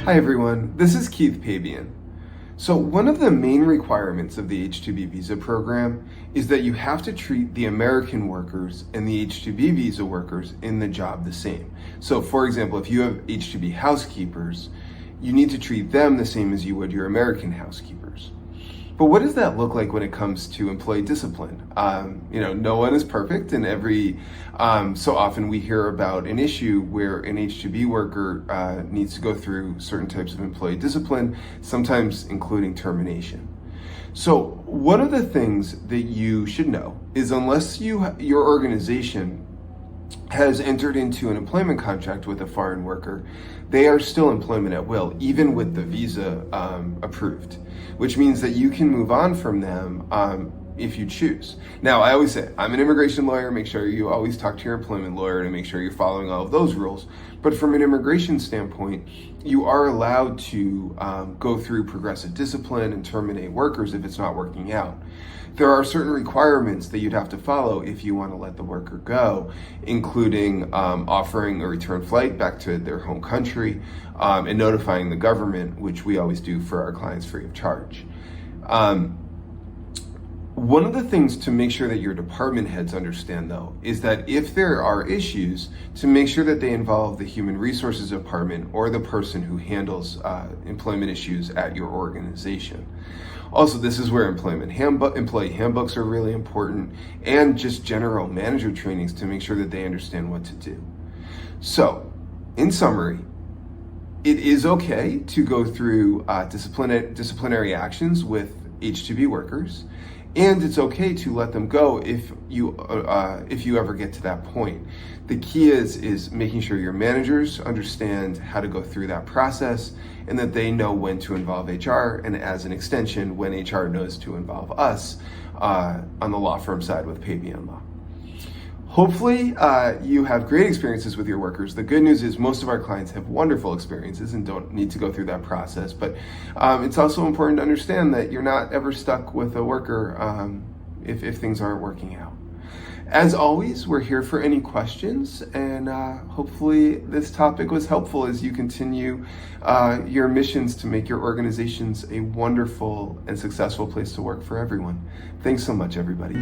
Hi everyone, this is Keith Pabian. So one of the main requirements of the H-2B visa program is that you have to treat the American workers and the H-2B visa workers in the job the same. So for example, if you have H-2B housekeepers, you need to treat them the same as you would your American housekeepers. But what does that look like when it comes to employee discipline? No one is perfect, and so often we hear about an issue where an H-2B worker needs to go through certain types of employee discipline, sometimes including termination. So one of the things that you should know is unless your organization has entered into an employment contract with a foreign worker, they are still employment at will, even with the visa approved, which means that you can move on from them if you choose. Now, I always say, I'm an immigration lawyer, make sure you always talk to your employment lawyer to make sure you're following all of those rules. But from an immigration standpoint, you are allowed to go through progressive discipline and terminate workers if it's not working out. There are certain requirements that you'd have to follow if you want to let the worker go, including offering a return flight back to their home country and notifying the government, which we always do for our clients free of charge. One of the things to make sure that your department heads understand, though, is that if there are issues, to make sure that they involve the human resources department or the person who handles employment issues at your organization. Also, this is where employee handbooks are really important, and just general manager trainings to make sure that they understand what to do. So, in summary, it is okay to go through disciplinary actions with H-2B workers, and it's okay to let them go if you ever get to that point. The key is making sure your managers understand how to go through that process and that they know when to involve HR, and as an extension, when HR knows to involve us on the law firm side with Pabian Law. Hopefully, you have great experiences with your workers. The good news is most of our clients have wonderful experiences and don't need to go through that process. But it's also important to understand that you're not ever stuck with a worker if things aren't working out. As always, we're here for any questions, and hopefully this topic was helpful as you continue your missions to make your organizations a wonderful and successful place to work for everyone. Thanks so much, everybody.